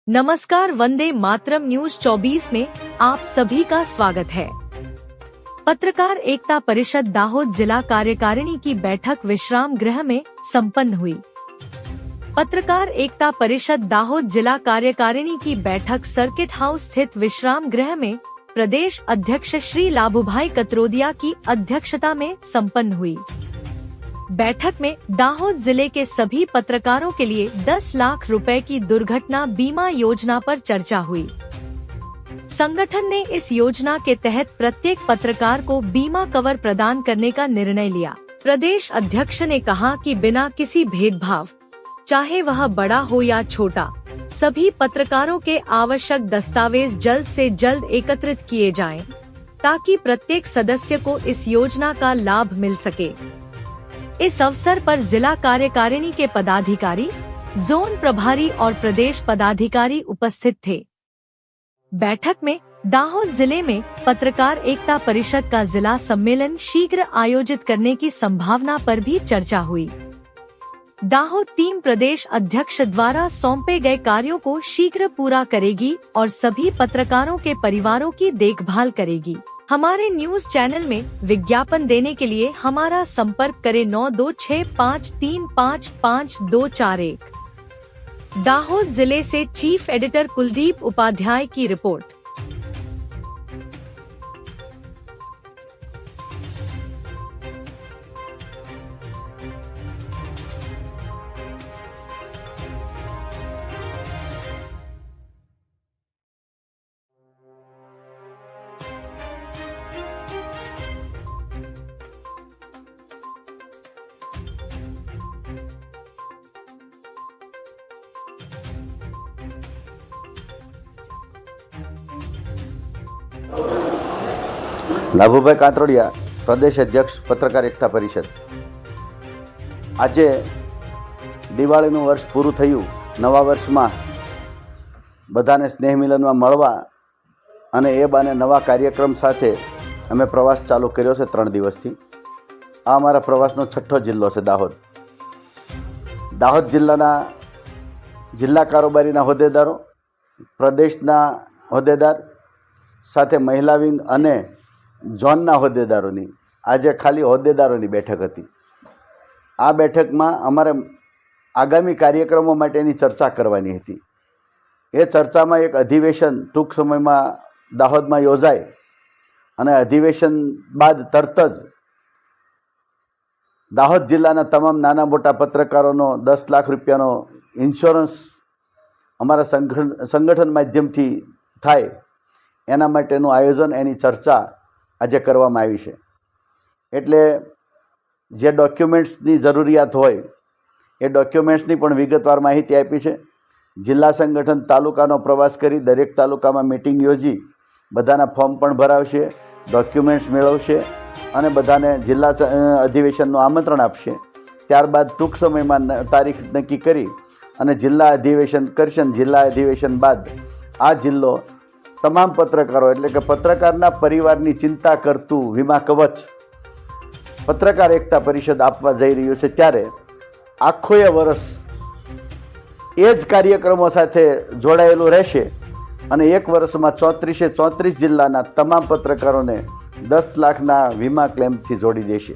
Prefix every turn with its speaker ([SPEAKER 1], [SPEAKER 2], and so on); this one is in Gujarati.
[SPEAKER 1] नमस्कार, वंदे मातरम न्यूज 24 में आप सभी का स्वागत है। पत्रकार एकता परिषद दाहोद जिला कार्यकारिणी की बैठक विश्राम गृह में संपन्न हुई। पत्रकार एकता परिषद दाहोद जिला कार्यकारिणी की बैठक सर्किट हाउस स्थित विश्राम गृह में प्रदेश अध्यक्ष श्री लाभूभाई कतरोदिया की अध्यक्षता में संपन्न हुई। बैठक में दाहोद जिले के सभी पत्रकारों के लिए 10 लाख रुपए की दुर्घटना बीमा योजना पर चर्चा हुई। संगठन ने इस योजना के तहत प्रत्येक पत्रकार को बीमा कवर प्रदान करने का निर्णय लिया। प्रदेश अध्यक्ष ने कहा कि बिना किसी भेदभाव, चाहे वह बड़ा हो या छोटा, सभी पत्रकारों के आवश्यक दस्तावेज जल्द से जल्द एकत्रित किए जाएं, ताकि प्रत्येक सदस्य को इस योजना का लाभ मिल सके। इस अवसर पर जिला कार्यकारिणी के पदाधिकारी, जोन प्रभारी और प्रदेश पदाधिकारी उपस्थित थे। बैठक में दाहोद जिले में पत्रकार एकता परिषद का जिला सम्मेलन शीघ्र आयोजित करने की संभावना पर भी चर्चा हुई। दाहोद टीम प्रदेश अध्यक्ष द्वारा सौंपे गए कार्यों को शीघ्र पूरा करेगी और सभी पत्रकारों के परिवारों की देखभाल करेगी। हमारे न्यूज चैनल में विज्ञापन देने के लिए हमारा संपर्क करें 9265355241। दाहोद जिले से चीफ एडिटर कुलदीप उपाध्याय की रिपोर्ट।
[SPEAKER 2] લાભુભાઈ કાતરોડિયા, પ્રદેશ અધ્યક્ષ પત્રકાર એકતા પરિષદ। આજે દિવાળીનું વર્ષ પૂરું થયું। નવા વર્ષમાં બધાને સ્નેહ મિલનમાં મળવા અને એ બાને નવા કાર્યક્રમ સાથે અમે પ્રવાસ ચાલુ કર્યો છે 3 દિવસથી। આ અમારા પ્રવાસનો 6થો જિલ્લો છે દાહોદ। દાહોદ જિલ્લાના જિલ્લા કારોબારીના હોદ્દેદારો, પ્રદેશના હોદ્દેદાર સાથે મહિલા વિંગ અને ઝોનના હોદ્દેદારોની આજે ખાલી હોદ્દેદારોની બેઠક હતી। આ બેઠકમાં અમારે આગામી કાર્યક્રમો માટેની ચર્ચા કરવાની હતી। એ ચર્ચામાં એક અધિવેશન ટૂંક સમયમાં દાહોદમાં યોજાય અને અધિવેશન બાદ તરત જ દાહોદ જિલ્લાના તમામ નાના મોટા પત્રકારોનો 10 લાખ રૂપિયાનો ઇન્સ્યોરન્સ અમારા સંગઠન માધ્યમથી થાય એના માટેનું આયોજન, એની ચર્ચા આજે કરવામાં આવી છે। એટલે જે ડોક્યુમેન્ટ્સની જરૂરિયાત હોય એ ડોક્યુમેન્ટ્સની પણ વિગતવાર માહિતી આપી છે। જિલ્લા સંગઠન તાલુકાનો પ્રવાસ કરી દરેક તાલુકામાં મીટિંગ યોજી બધાના ફોર્મ પણ ભરાવશે, ડોક્યુમેન્ટ્સ મેળવશે અને બધાને જિલ્લા અધિવેશનનું આમંત્રણ આપશે। ત્યારબાદ ટૂંક સમયમાં તારીખ નક્કી કરી અને જિલ્લા અધિવેશન કરશે। જિલ્લા અધિવેશન બાદ આ જિલ્લો તમામ પત્રકારો એટલે કે પત્રકારના પરિવારની ચિંતા કરતું વીમા કવચ પત્રકાર એકતા પરિષદ આપવા જઈ રહ્યું છે। ત્યારે આખો એ વર્ષ એ જ કાર્યક્રમો સાથે જોડાયેલું રહેશે અને એક વર્ષમાં 34 જિલ્લાના તમામ પત્રકારોને 10 લાખના વીમા ક્લેમથી જોડી દેશે।